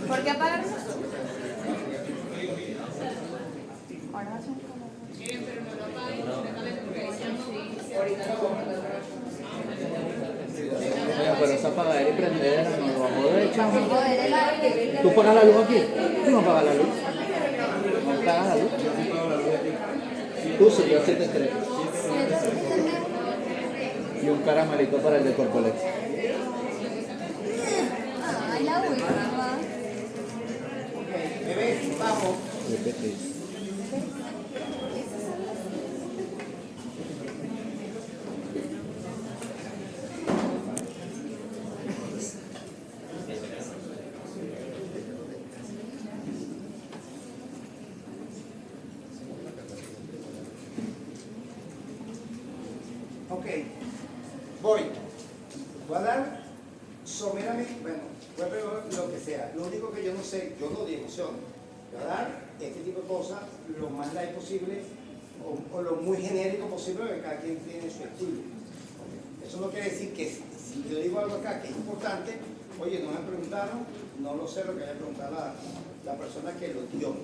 ¿Por qué apagaron eso? Ahora hacen Pero esa apagadera y prendedera no lo vamos a echar. ¿Tú pones la luz aquí? ¿Tú no apagas la luz? ¿No apagas la luz? Tú sí, yo 7-3. Y un caramelito para el de Corpolex. Ay, la última. Bebés, vamos. Ok, voy a dar someramente, bueno, voy a ver lo que sea. Lo único que yo no sé, yo no digo emoción. Voy a dar este tipo de cosas lo más light posible o lo muy genérico posible, porque cada quien tiene su estilo. Eso no quiere decir que si yo digo algo acá que es importante, oye, no me preguntaron, no lo sé lo que haya preguntado la persona que lo dio.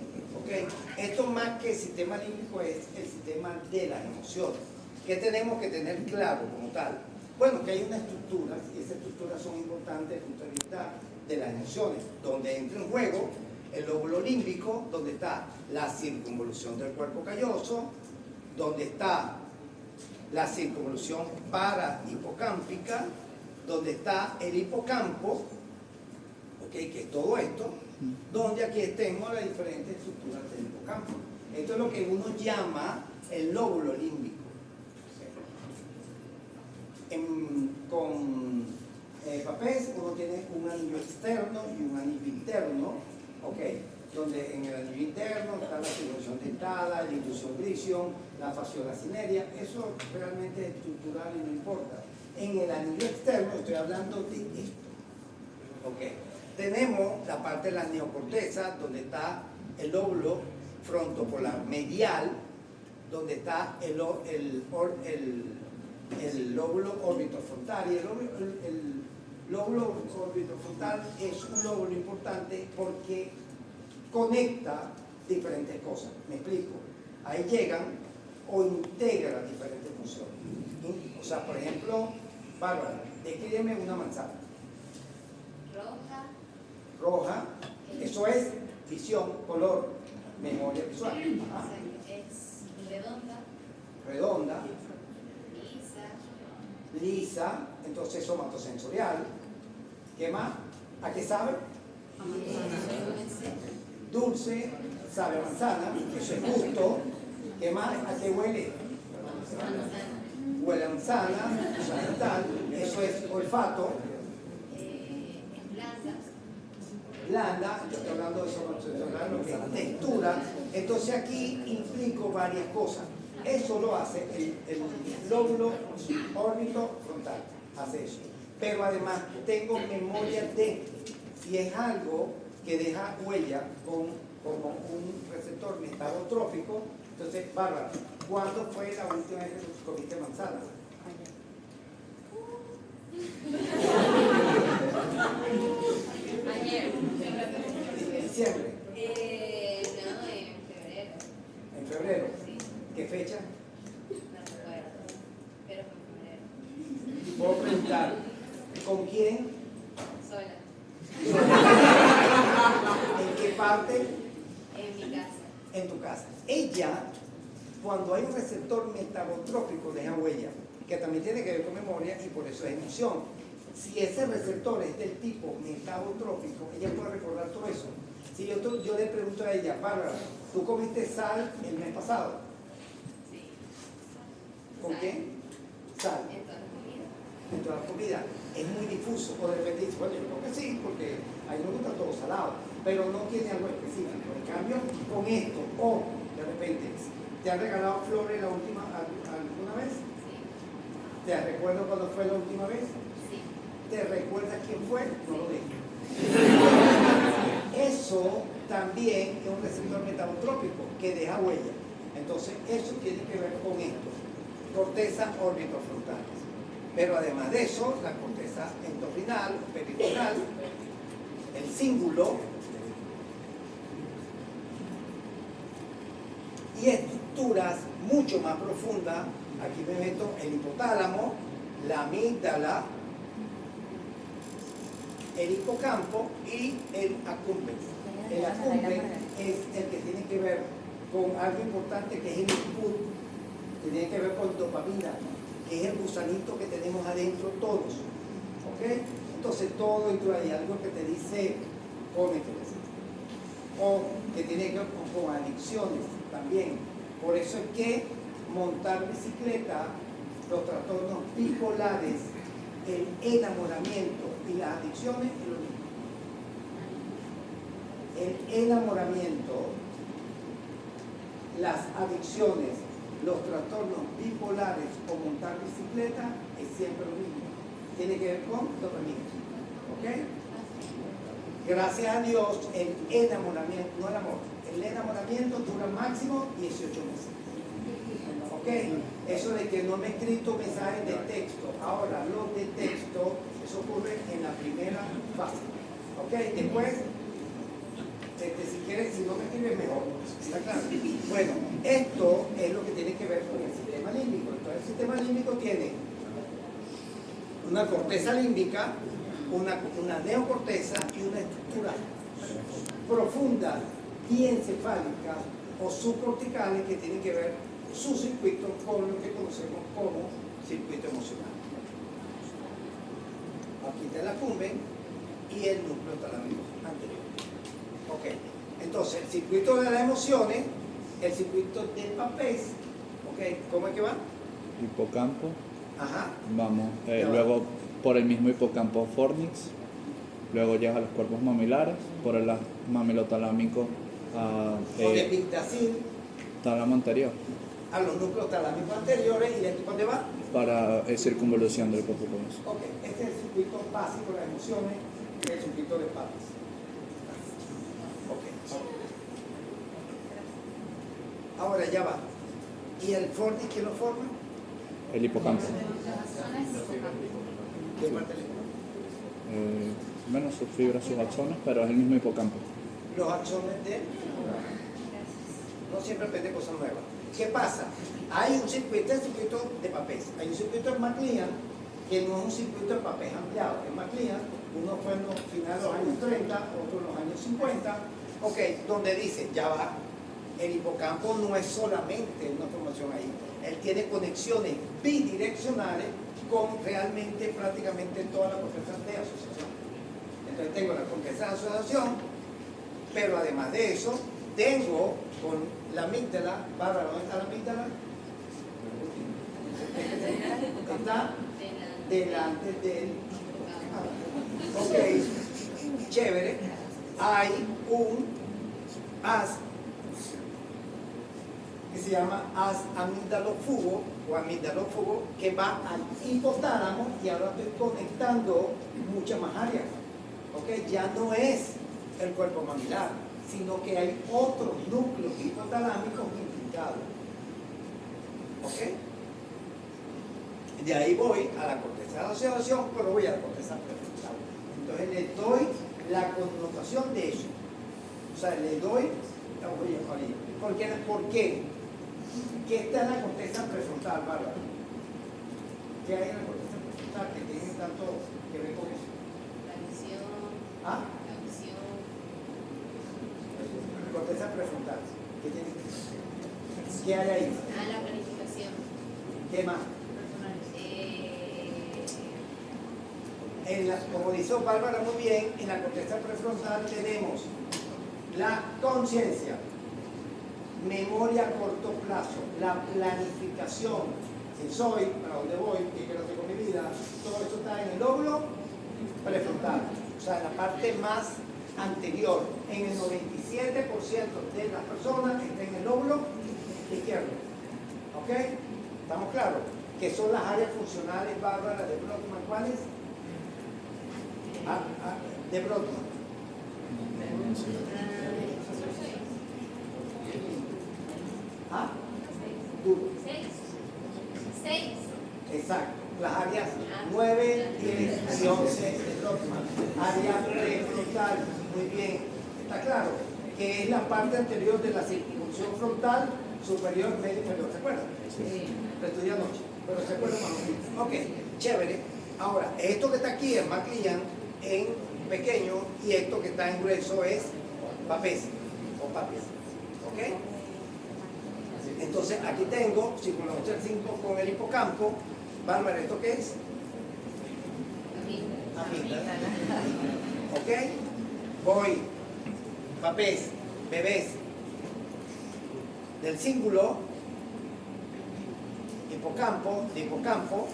¿Okay? Esto más que el sistema límbico es el sistema de las emociones. ¿Qué tenemos que tener claro como tal? Bueno, que hay una estructura, y esas estructuras son importantes desde el punto de vista de las emociones, donde entra en juego el lóbulo límbico, donde está la circunvolución del cuerpo calloso, donde está la circunvolución parahipocámpica, donde está el hipocampo, ¿okay? Que es todo esto, donde aquí tengo las diferentes estructuras del hipocampo. Esto es lo que uno llama el lóbulo límbico. Con papel uno tiene un anillo externo y un anillo interno, ¿okay? Donde en el anillo interno está la circulación dentada, la inducción grisión, la fasciola cinerea. Eso realmente es estructural y no importa. En el anillo externo estoy hablando de esto, ¿okay? Tenemos la parte de la neocorteza, donde está el lóbulo frontopolar medial, donde está el lóbulo orbitofrontal. Y el lóbulo orbitofrontal es un lóbulo importante porque conecta diferentes cosas. Me explico. Ahí llegan o integran diferentes funciones. O sea, por ejemplo, Bárbara, descríbeme una manzana. Roja. Eso es visión, color, memoria visual. Ajá. Es redonda. Redonda. Lisa, entonces somatosensorial. ¿Qué más? ¿A qué sabe? Dulce, sabe a manzana, eso es gusto. ¿Qué más? ¿A qué huele? Huele a manzana, eso es olfato. Blanda, yo estoy hablando de somatosensorial, lo que es textura. Entonces aquí implico varias cosas. Eso lo hace el lóbulo orbitofrontal, hace eso. Pero además tengo memoria de, si es algo que deja huella como un receptor metabotrófico. Entonces, Bárbara, ¿cuándo fue la última vez que comiste manzana? Ayer. ¿En diciembre? No, en febrero. ¿En febrero? Sí. ¿Qué fecha? No recuerdo. Pero fue en febrero. Puedo preguntar, ¿con quién? Sola. ¿En qué parte? En mi casa. En tu casa. Ella, cuando hay un receptor metabotrófico, deja huella, que también tiene que ver con memoria y por eso es emoción. Si ese receptor es del tipo metabotrófico, ella puede recordar todo eso. Si yo le pregunto a ella, Bárbara, ¿tú comiste sal el mes pasado? Sí. ¿Con Sal. qué? Sal. En toda la comida. En toda la comida. es muy difuso, o de repente dice, bueno, yo creo que sí, porque ahí nos gusta todo salado, pero no tiene algo específico. En cambio, con esto, o de repente, ¿te han regalado flores alguna vez? Sí. ¿Te recuerdas cuándo fue la última vez? Sí. ¿Te recuerdas quién fue? No lo dejes. Eso también es un receptor metabotrópico que deja huella. Entonces, eso tiene que ver con esto. Corteza orbitofrontales. Pero además de eso, la corteza endocrinal, peritonal, el cíngulo y estructuras mucho más profundas. Aquí me meto el hipotálamo, la amígdala, el hipocampo y el accumbens. El accumbens es el que tiene que ver con algo importante que es el input, que tiene que ver con dopamina, que es el gusanito que tenemos adentro todos. ¿Ok? Entonces todo dentro de ahí, algo que te dice cómete, o que tiene que ver con adicciones también. Por eso es que montar bicicleta, los trastornos bipolares, el enamoramiento y las adicciones es lo mismo. El enamoramiento, las adicciones, los trastornos bipolares o montar bicicleta es siempre lo mismo. Tiene que ver con dopamina. ¿Ok? Gracias a Dios, el enamoramiento, no el amor, el enamoramiento dura máximo 18 meses. ¿Ok? Eso de que no me he escrito mensajes de texto. Ahora, los de texto, eso ocurre en la primera fase. ¿Ok? Después, si quieres, si no me escribes mejor. ¿Está claro? Bueno, esto es lo que tiene que ver con el sistema límbico. Entonces, el sistema límbico tiene una corteza límbica, una neocorteza y una estructura profunda, diencefálica o subcorticales que tienen que ver su circuito con lo que conocemos como circuito emocional. Aquí está el accumbens y el núcleo talámico anterior. Ok, entonces el circuito de las emociones, el circuito del papés, ok, ¿cómo es que va? Hipocampo. Ajá. Vamos, Ya va. luego por el mismo hipocampo fornix, luego llega a los cuerpos mamilares, por el mamilotalámico a Con el epigdacil tálamo anterior, a los núcleos talámicos anteriores y de aquí dónde va. para circunvolución del cuerpo camoso. Ok, este es el circuito básico de las emociones, el circuito de papés. Ok. Ahora ya va. ¿Y el fornix quién lo forma? El hipocampo. ¿Qué parte del Menos sus fibras, sus axones, pero es el mismo hipocampo. los axones de... No siempre aprende cosas nuevas. ¿Qué pasa? Hay un circuito, el circuito de papés. Hay un circuito en McLean que no es un circuito de papés ampliado. En McLean, uno fue en los finales de los años 30, otro en los años 50. Ok, donde dice, ya va, el hipocampo no es solamente una formación ahí. Él tiene conexiones bidireccionales con realmente prácticamente toda la corteza de asociación. Entonces tengo la corteza de asociación, pero además de eso, tengo con la amígdala, Bárbara, ¿dónde está la amígdala? Está delante del... Ok, chévere. Hay un haz que se llama haz amigdalófugo o amigdalófugo que va al hipotálamo y ahora estoy conectando muchas más áreas. Ok, ya no es el cuerpo mamilar, sino que hay otros núcleos hipotalámicos implicados. ¿Ok? De ahí voy a la corteza de asociación, pero voy a la corteza prefrontal. Entonces le doy la connotación de eso. O sea, le doy... ¿Por qué? ¿Qué está en la corteza prefrontal, Bárbara? ¿Qué hay en la corteza prefrontal que tiene tanto que ver con eso? La visión, ¿Ah? la visión, Corteza prefrontal. ¿Qué tiene que ver? ¿Qué hay ahí? la planificación, ¿Qué más? Como dice Bárbara muy bien, en la corteza prefrontal tenemos la conciencia, memoria a corto plazo, la planificación, quién soy, para dónde voy, qué quiero hacer con mi vida, todo eso está en el lóbulo prefrontal, o sea, en la parte más anterior. En el 97% de las personas está en el lóbulo izquierdo. ¿Ok? ¿Estamos claros? Que son las áreas funcionales bárbaras de Brodmann. ¿Cuáles? De Brodmann. ¿Ah? Duro. 6. Exacto. Las áreas 9, 10 y 11 de Brodmann. Área prefrontal. Muy bien. ¿Está claro? Que es la parte anterior de la circunvolución frontal superior, medio inferior. ¿Se acuerdan? Sí. Lo estudié anoche, pero se acuerdan más o menos. Ok, chévere. Ahora, esto que está aquí es Maclillan en pequeño y esto que está en grueso es papés o papes. ¿Ok? Entonces, aquí tengo circunvolución 5 con el hipocampo. Bárbara, ¿esto qué es? Amígdala. ¿Ok? Voy, papés, bebés, del cíngulo, hipocampo, de hipocampo,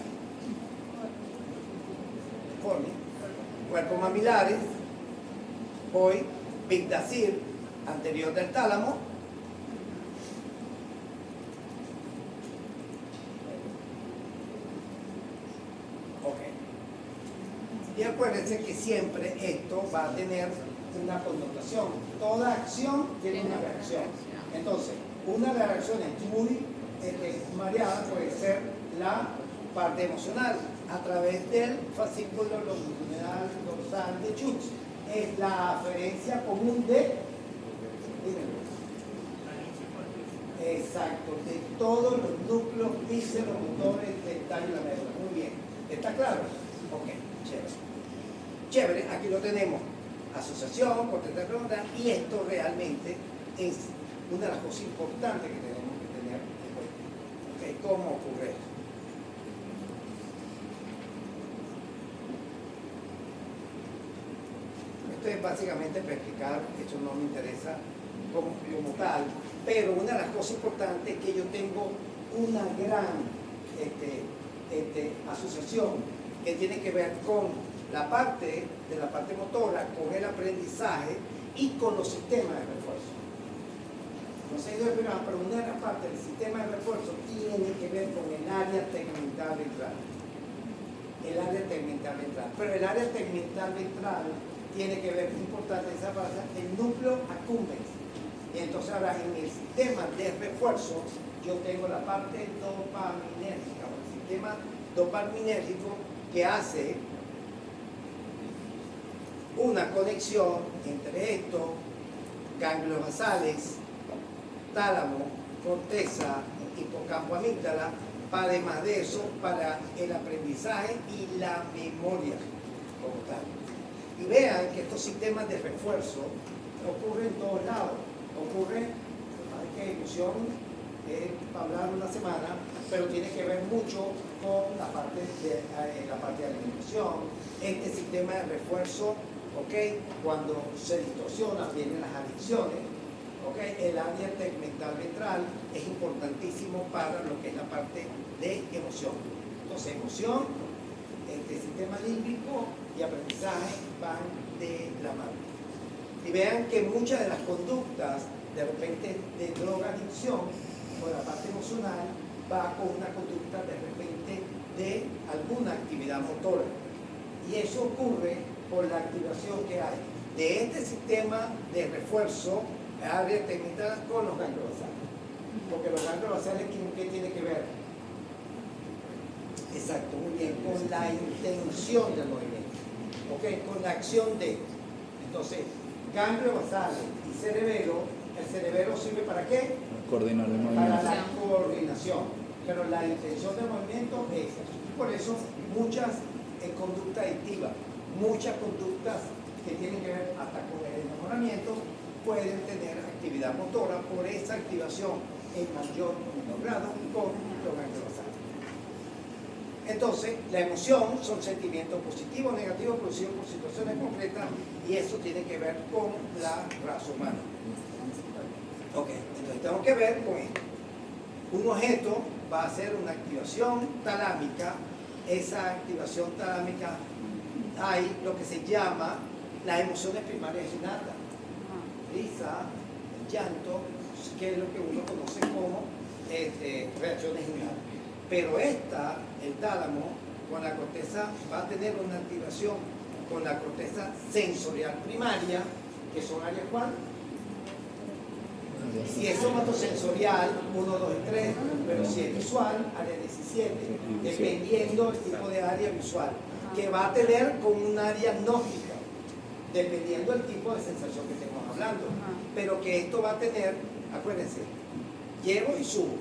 cuerpos mamilares, voy, pigdacil, anterior del tálamo, y acuérdense que siempre esto va a tener una connotación. Toda acción tiene una reacción. Entonces, una de las reacciones muy mareada puede ser la parte emocional a través del fascículo longitudinal dorsal de Schutz. Es la aferencia común de... Exacto, de todos los núcleos visceromotores del tallo y la médula. Muy bien. ¿Está claro? Ok, chévere. Chévere, aquí lo tenemos. Asociación, corteza frontal, y esto realmente es una de las cosas importantes que tenemos que tener en cuenta. ¿Okay? ¿Cómo ocurre esto? Esto es básicamente para explicar, esto no me interesa como tal, pero una de las cosas importantes es que yo tengo una gran asociación que tiene que ver con la parte de la parte motora, con el aprendizaje y con los sistemas de refuerzo. No sé, pero una de las partes del sistema de refuerzo tiene que ver con el área tegmental ventral. El área tegmental ventral. Pero el área tegmental ventral tiene que ver, es importante esa parte, el núcleo accumbens. Y entonces ahora en el sistema de refuerzo yo tengo la parte dopaminérgica, o el sistema dopaminérgico que hace una conexión entre esto, ganglios basales, tálamo, corteza, hipocampo, amígdala, para además de eso, para el aprendizaje y la memoria como tal. Y vean que estos sistemas de refuerzo ocurren en todos lados. Ocurre, hay que emoción, para hablar una semana, pero tiene que ver mucho con la parte de alimentación. Este sistema de refuerzo, ¿okay? Cuando se distorsiona, vienen las adicciones, ¿okay? El área tegmental ventral es importantísimo para lo que es la parte de emoción. Entonces, emoción, sistema límbico y aprendizaje van de la mano. Y vean que muchas de las conductas, de repente, de drogadicción, o la parte emocional, va con una conducta de repente de alguna actividad motora. Y eso ocurre por la activación que hay de este sistema de refuerzo, área tegmental, con los ganglios basales. Porque los ganglios basales, ¿qué tiene que ver? Exacto, muy bien, con la intención del movimiento, ¿okay? Con la acción de. Entonces, ganglios basales y cerebelo, el cerebelo sirve para qué? Coordinar el movimiento. Para la coordinación, pero la intención del movimiento es eso. Por eso, muchas conductas adictivas, muchas conductas que tienen que ver hasta con el enamoramiento, pueden tener actividad motora por esa activación en mayor o menor grado con los ganglios basales. Entonces, la emoción son sentimientos positivos o negativos producidos por situaciones concretas y eso tiene que ver con la raza humana. Ok, entonces tengo que ver con esto. Un objeto va a ser una activación talámica. Esa activación talámica hay lo que se llama las emociones primarias innatas. Risa, llanto, que es lo que uno conoce como reacciones innatas. Pero el tálamo, con la corteza, va a tener una activación con la corteza sensorial primaria, que son áreas ¿cuál? Si es somatosensorial, 1, 2 y 3, pero si es visual, área 17, dependiendo del tipo de área visual, que va a tener con un área gnóstica, dependiendo del tipo de sensación que estemos hablando. Pero que esto va a tener, acuérdense, llevo y subo,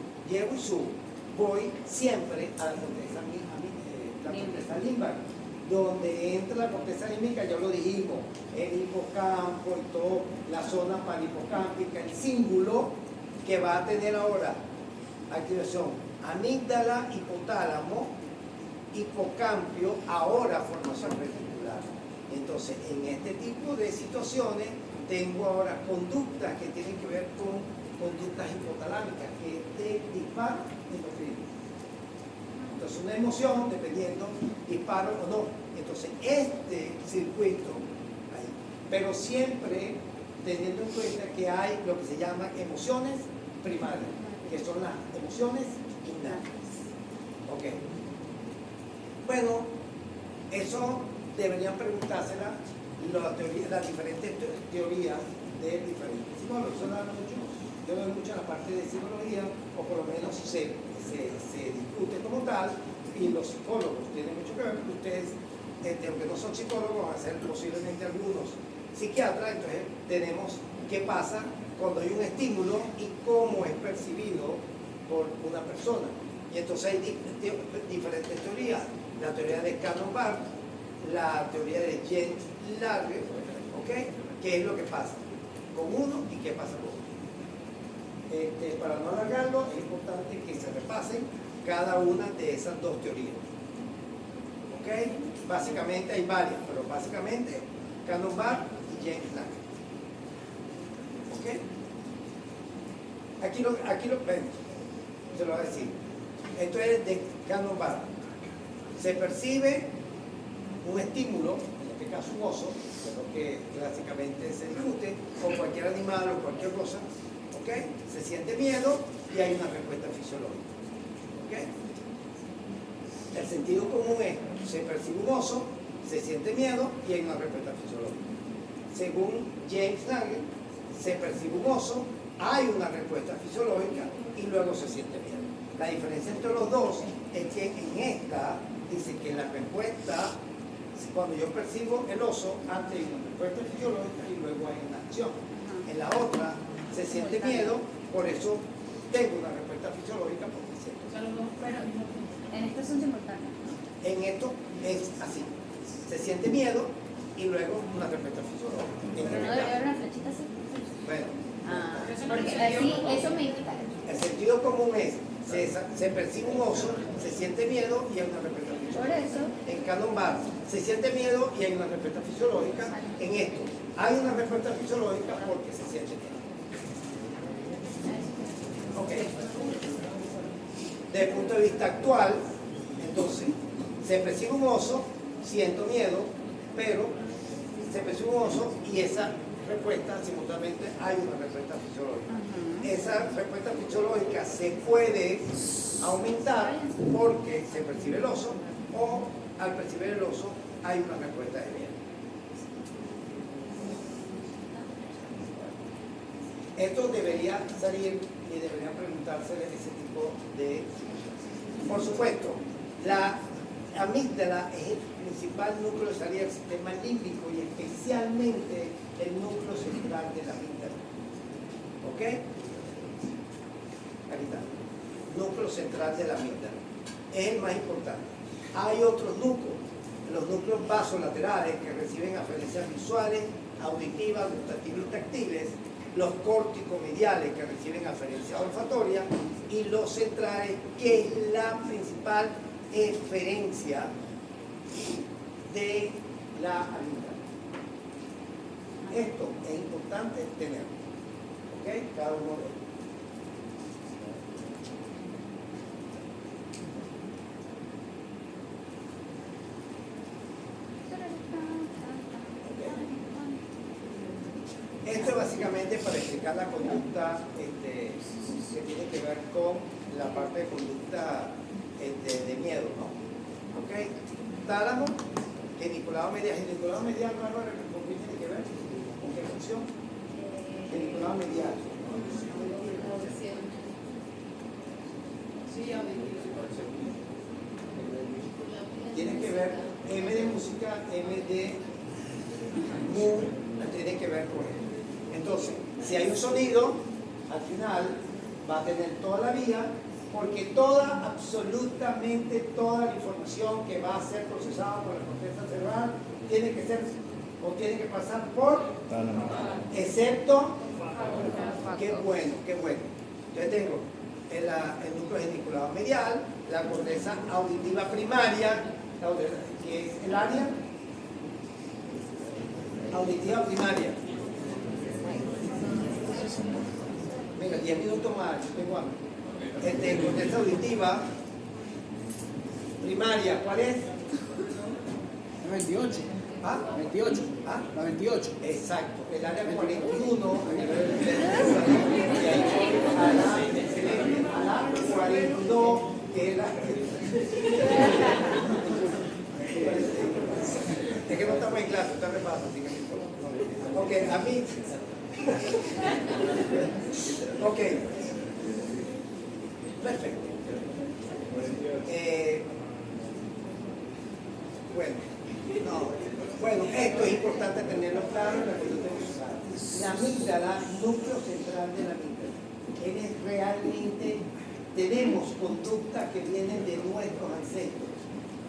voy siempre a la corteza límbica, donde entra la corteza límbica, ya lo dijimos, el hipocampo y todo, la zona parahipocámpica, el cíngulo que va a tener ahora activación amígdala, hipotálamo, hipocampio, ahora formación reticular. Entonces, en este tipo de situaciones tengo ahora conductas que tienen que ver con conductas hipotalámicas que te disparan endocrino. Entonces, una emoción, dependiendo, disparo o no. Entonces, este circuito, ahí. Pero siempre teniendo en cuenta que hay lo que se llama emociones primarias, que son las emociones innatas. Ok. Bueno, eso deberían preguntársela las diferentes teorías de diferentes psicólogos. Eso da mucho, yo doy mucho en la parte de psicología, o por lo menos se discute como tal, y los psicólogos tienen mucho que ver, porque ustedes, aunque no son psicólogos, van a ser posiblemente algunos psiquiatras. Entonces tenemos qué pasa cuando hay un estímulo y cómo es percibido por una persona. Y entonces hay diferentes teorías. La teoría de Cannon-Barth, la teoría de Jens Large, ¿ok? ¿Qué es lo que pasa con uno y qué pasa con otro? Para no alargarlo, es importante que se repasen cada una de esas dos teorías. ¿Ok? Básicamente hay varias, pero básicamente Cannon-Barth y Jens Large. ¿Ok? Aquí lo ven, se lo voy a decir. Esto es de Cannon-Barth. Se percibe un estímulo, en este caso un oso, que es lo que clásicamente se discute, o cualquier animal o cualquier cosa, ¿ok? Se siente miedo y hay una respuesta fisiológica, ¿ok? El sentido común es, se percibe un oso, se siente miedo y hay una respuesta fisiológica. Según James Lange, se percibe un oso, hay una respuesta fisiológica y luego se siente miedo. La diferencia entre los dos es que en esta dice que en la respuesta, cuando yo percibo el oso, antes hay una respuesta fisiológica y luego hay una acción. En la otra se siente miedo, por eso tengo una respuesta fisiológica porque siento. En esto son simultáneos. En esto es así, se siente miedo y luego una respuesta fisiológica. Pero no debería haber una flechita así. Bueno, Porque así, eso me indica. el sentido común es, se percibe un oso, se siente miedo y hay una respuesta Por fisiológica. eso, En Cannon-Barth se siente miedo y hay una respuesta fisiológica. En esto hay una respuesta fisiológica porque se siente miedo. Ok. Desde el punto de vista actual, entonces, se percibe un oso, siento miedo, pero se percibe un oso y esa respuesta, simultáneamente, hay una respuesta fisiológica. Esa respuesta fisiológica se puede aumentar porque se percibe el oso, o al percibir el oso hay una respuesta de miedo. Esto debería salir y deberían preguntarse ese tipo de... Por supuesto, la amígdala es el principal núcleo de salida del sistema límbico y especialmente el núcleo central de la amígdala. ¿Ok? Aquí está. Núcleo central de la amígdala. Es el más importante. Hay otros núcleos, los núcleos vasolaterales que reciben aferencias visuales, auditivas, gustativas y táctiles, los córtico-mediales que reciben aferencias olfatorias y los centrales, que es la principal eferencia de la amígdala. Esto es importante tenerlo, ¿ok? Cada uno de ellos. básicamente para explicar la conducta que tiene que ver con la parte de conducta de miedo, ¿no? ¿Ok? Tálamo, geniculado medial. Geniculado medial, Bárbara, ¿con qué tiene que ver? ¿Con qué función? Geniculado medial. Tiene que ver, M de música, M de mu, tiene que ver con él. Entonces, si hay un sonido, al final va a tener toda la vía, porque absolutamente toda la información que va a ser procesada por la corteza cerebral tiene que ser o tiene que pasar por, excepto, qué bueno. Yo tengo el núcleo geniculado medial, la corteza auditiva primaria, que es el área auditiva primaria. Venga, 10 minutos más, tengo hambre. Corteza auditiva primaria, ¿cuál es? La 28. ¿Ah? La 28. ¿Ah? La 28. Exacto, el área 41 a nivel de y ahí a la 42 que es la es que no estamos en clase, está repaso, así que no. Ok, a mí ok, perfecto. Bueno, esto es importante tenerlo claro en la conducta emocional. La amígdala, núcleo central de la amígdala, tenemos conductas que vienen de nuestros ancestros,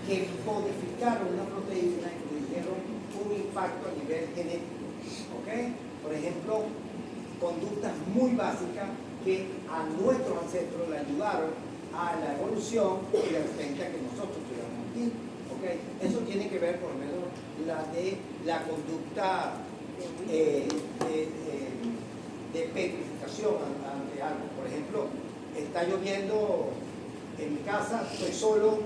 que codificaron una proteína y produjeron un impacto a nivel genético. ¿Okay? Por ejemplo, conductas muy básicas que a nuestros ancestros le ayudaron a la evolución y de repente a que nosotros estuviéramos aquí. ¿Okay? Eso tiene que ver por lo menos la conducta de petrificación ante algo. Por ejemplo, está lloviendo en mi casa, estoy solo,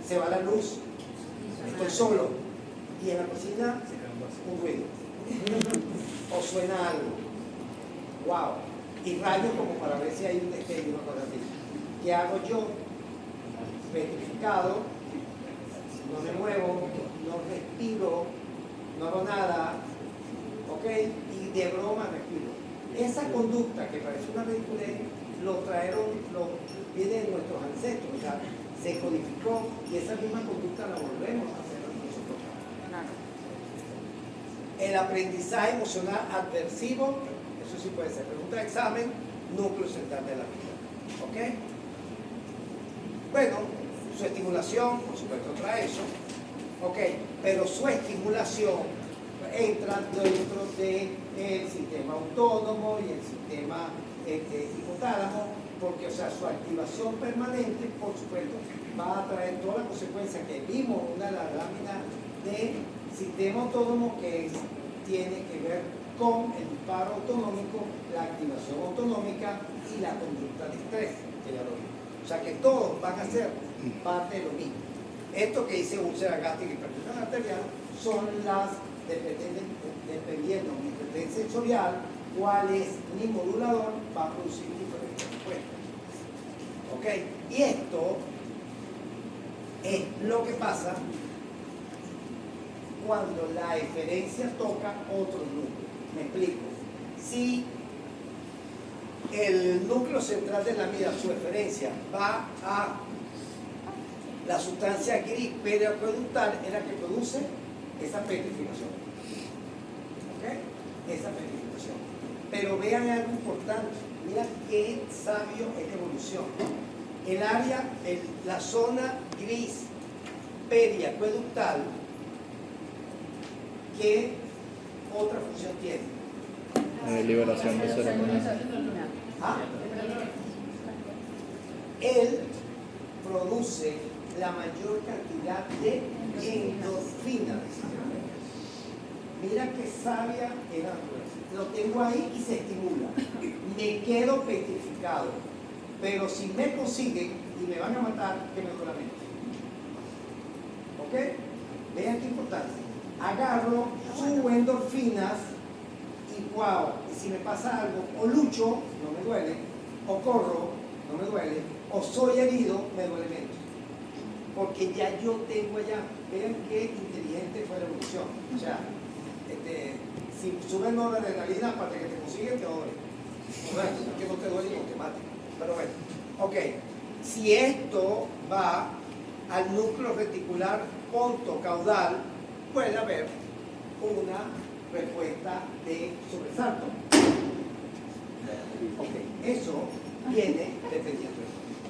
se va la luz, estoy solo, y en la cocina un ruido o suena algo, wow, y rayos como para ver si hay un destello, una cosa así. ¿Qué hago yo? Petrificado, no me muevo, no respiro, no hago nada, ¿ok? Y de broma respiro. Esa conducta que parece una ridiculez viene de nuestros ancestros, o sea, se codificó y esa misma conducta la volvemos a hacer nosotros. El aprendizaje emocional adversivo, eso sí puede ser. Pregunta de examen, núcleo central de la vida. ¿Ok? Bueno, su estimulación, por supuesto, trae eso. ¿Ok? Pero su estimulación entra dentro del sistema autónomo y el sistema hipotálamo, porque, o sea, su activación permanente, por supuesto, va a traer todas las consecuencias que vimos en una de las láminas de sistema autónomo que tiene que ver con el disparo autonómico, la activación autonómica y la conducta de estrés, que ya lo vimos. O sea que todos van a ser parte de lo mismo. Esto que dice úlcera gástrica y hipertensión arterial son las, dependiendo de mi preferencia sensorial, cuál es mi modulador, va a producir diferentes respuestas. ¿Ok? Y esto es lo que pasa cuando la eferencia toca otro núcleo. Me explico. Si el núcleo central de la amígdala, su eferencia, va a la sustancia gris periacueductal, es la que produce esa petrificación. ¿Ok? Esa petrificación. Pero vean algo importante. Mira qué sabio es la evolución. El área, la zona gris periacueductal, ¿qué otra función tiene? Liberación de serotonina. ¿Ah? Él produce la mayor cantidad de endorfinas. Mira qué sabia era. Lo tengo ahí y se estimula. Me quedo petrificado. Pero si me consiguen y me van a matar, que me solamente. ¿Ok? Vean qué importante. Agarro, subo endorfinas y si me pasa algo, o lucho, no me duele, o corro, no me duele, o soy herido, me duele menos. Porque ya yo tengo allá, vean qué inteligente fue la evolución. O sea, si sube el de adrenalina, aparte que te consigue, te duele. No, que no te duele y no te mate. Pero bueno, ok. Si esto va al núcleo reticular pontocaudal, puede haber una respuesta de sobresalto. Ok, eso viene dependiendo.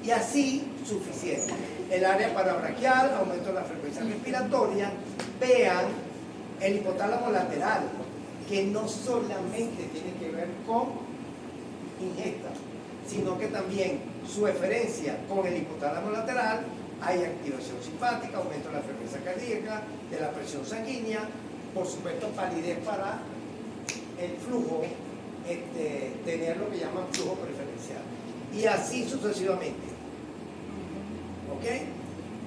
Y así, suficiente. El área parabraquial, aumento de la frecuencia respiratoria. Vean el hipotálamo lateral, que no solamente tiene que ver con ingesta, sino que también su eferencia con el hipotálamo lateral, hay activación simpática, aumento de la frecuencia cardíaca, de la presión sanguínea, por supuesto palidez para el flujo, tener lo que llaman flujo preferencial. Y así sucesivamente. ¿Ok?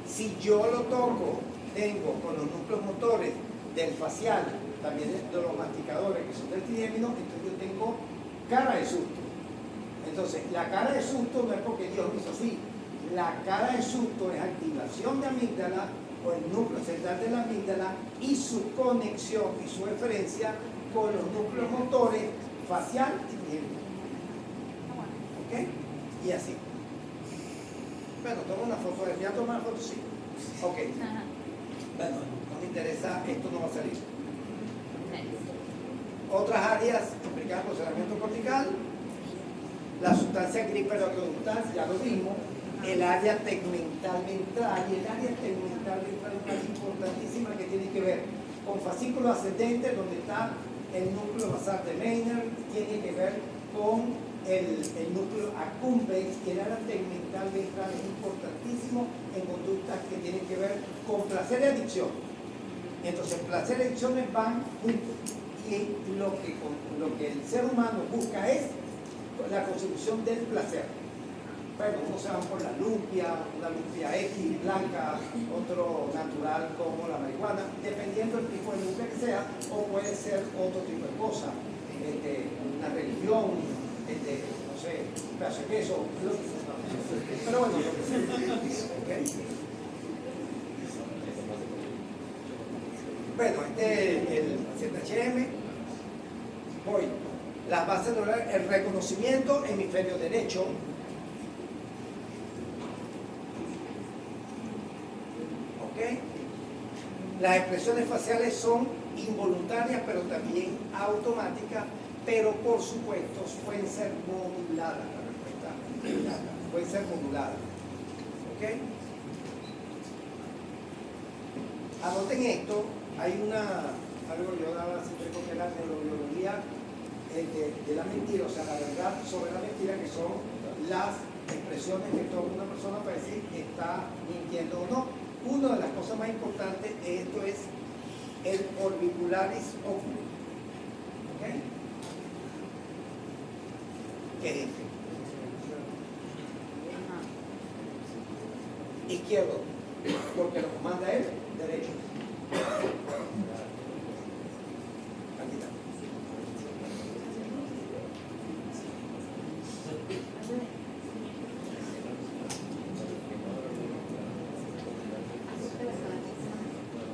Si yo lo toco, tengo con los núcleos motores del facial, también de los masticadores que son del triémino, entonces yo tengo cara de susto. Entonces, la cara de susto no es porque Dios lo hizo así. La cara de susto es activación de amígdala o el núcleo central de la amígdala y su conexión y su referencia con los núcleos motores facial y triémino. ¿Ok? Y así. Bueno, tomo una foto de ya tomar una foto, sí. Ok. Bueno, no me interesa, esto no va a salir. Otras áreas implicadas por funcionamiento cortical, la sustancia griperoconductal, ya lo vimos, el área tegmental ventral, y el área tegmental ventral es una importantísima que tiene que ver con fascículo ascendente, donde está el núcleo basal de Meiner, tiene que ver con el núcleo accumbens, y el área tegmental ventral es importantísimo en conductas que tienen que ver con placer y adicción. Entonces, placer y adicciones van juntos. Y lo que el ser humano busca es la consecución del placer. Bueno, unos se van por la lumpia, una lumpia X blanca, otro natural como la marihuana, dependiendo del tipo de lumpia que sea, o puede ser otro tipo de cosa, una religión, no sé, un pedazo de queso, lo que sea. Pero bueno, lo que sea. ¿Okay? Bueno, el ZHM, voy. Las bases neurales, el reconocimiento, hemisferio derecho. ¿Ok? Las expresiones faciales son involuntarias, pero también automáticas, pero por supuesto pueden ser moduladas, la respuesta, pueden ser moduladas. ¿Ok? Anoten esto. Hay algo yo daba siempre con la neurobiología de la mentira, o sea, la verdad sobre la mentira, que son las expresiones que toma una persona para decir que está mintiendo o no. Una de las cosas más importantes de esto es el orbicularis oculi. ¿Ok? ¿Qué es este? Izquierdo, porque lo comanda él, derecho.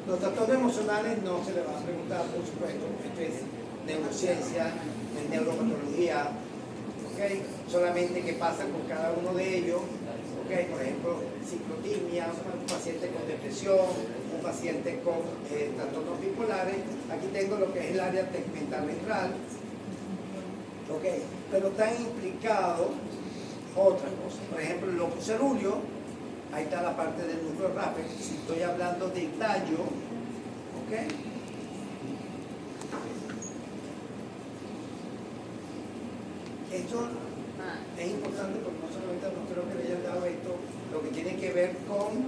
Los trastornos emocionales no se le va a preguntar, por supuesto, esto es neurociencia, es neuropatología, ¿okay? Solamente qué pasa con cada uno de ellos, ¿okay? Por ejemplo, ciclotimia, un paciente con depresión, un paciente con trastornos bipolares. Aquí tengo lo que es el área tegmental ventral, ¿okay? Pero están implicados otras cosas, por ejemplo, el locus cerúleo. Ahí está la parte del núcleo rápido. Si estoy hablando de tallo, ¿ok? Esto es importante porque no solamente no creo que le hayan dado esto, lo que tiene que ver con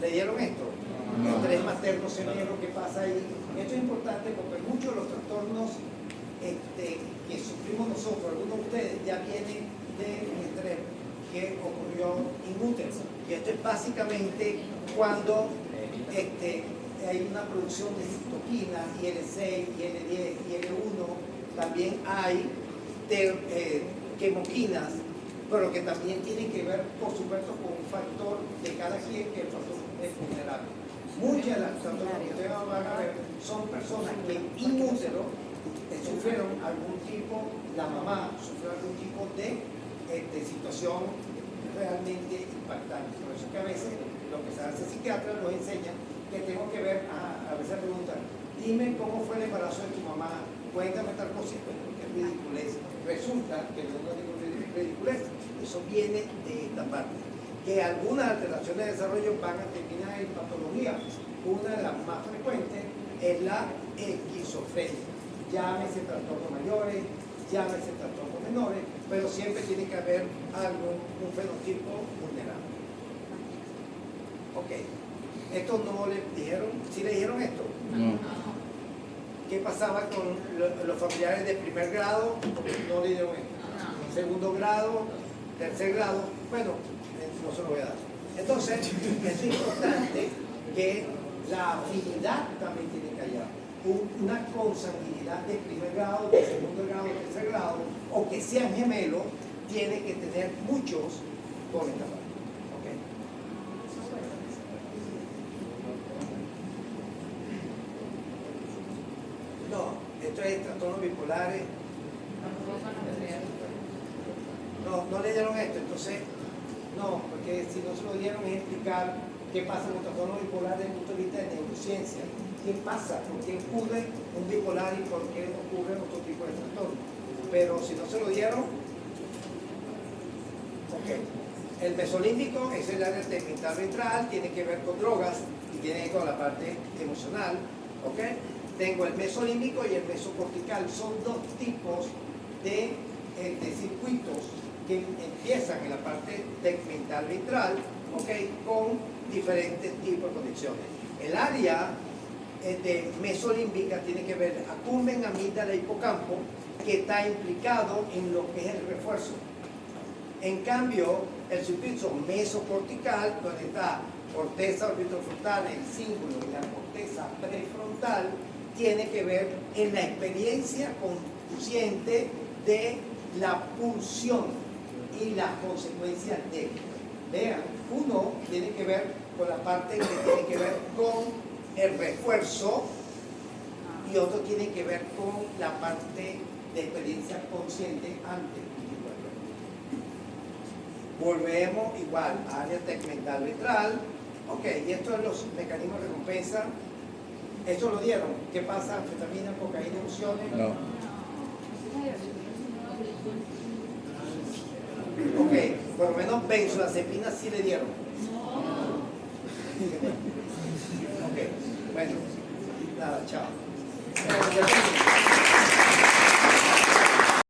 ¿leyeron esto? Estrés materno severo, ¿qué pasa ahí? Esto es importante porque muchos de los trastornos que sufrimos nosotros, algunos de ustedes, ya vienen de un estrés que ocurrió in utero. Y esto es básicamente cuando hay una producción de citoquinas, IL-6, IL-10, IL-1, también hay quemoquinas, pero que también tienen que ver, por supuesto, con un factor de cada quien, que el factor es vulnerable. Muchas de las trastornos que ustedes van a ver son personas que in útero sufrieron algún tipo, la mamá sufrió algún tipo de situación realmente impactante. Por eso es que a veces lo que se hace psiquiatra nos enseña que tengo que ver, a veces preguntan, dime cómo fue el embarazo de tu mamá, cuéntame tal cosa, porque es ridiculez. Resulta que no digo ridiculez, eso viene de esta parte. Que algunas alteraciones de desarrollo van a terminar en patología. Una de las más frecuentes es la esquizofrenia. Llámese trastornos mayores, llámese trastornos menores, pero siempre tiene que haber algo, un fenotipo vulnerable. Ok, esto no le dijeron, ¿sí le dijeron esto? No. ¿Qué pasaba con los familiares de primer grado? No le dieron esto. Segundo grado, tercer grado, bueno, no se lo voy a dar. Entonces, es importante que la afinidad también tiene que hallar. Una consanguinidad de primer grado, de segundo grado, de tercer grado, o que sean gemelos, tiene que tener muchos por esta parte. ¿Okay? No, esto es trastornos bipolares. No le dieron esto, entonces, no, porque si no se lo dieron es explicar qué pasa con los trastornos bipolares desde el punto de vista de neurociencia. ¿Qué pasa? ¿Por qué ocurre un bipolar y por qué ocurre otro tipo de trastorno? Pero si no se lo dieron, ok. El mesolímbico es el área tegmental ventral, tiene que ver con drogas y tiene que ver con la parte emocional, ok. Tengo el mesolímbico y el mesocortical, son dos tipos de circuitos que empiezan en la parte tegmental ventral, ok, con diferentes tipos de conexiones. El área de mesolímbica tiene que ver accumbens, amígdala, hipocampo, que está implicado en lo que es el refuerzo. En cambio, el circuito mesocortical, donde está corteza orbitofrontal, el cíngulo y la corteza prefrontal, tiene que ver en la experiencia consciente de la pulsión y las consecuencias de. Vean, uno tiene que ver con la parte que tiene que ver con el refuerzo y otro tiene que ver con la parte de experiencia consciente antes. Volvemos igual, área tegmental ventral. Ok, y esto es los mecanismos de recompensa. ¿Esto lo dieron? ¿Qué pasa? Anfetamina, cocaína, emociones. No. Ok, por lo menos benzodiazepina sí le dieron. Ok, bueno, nada, chao.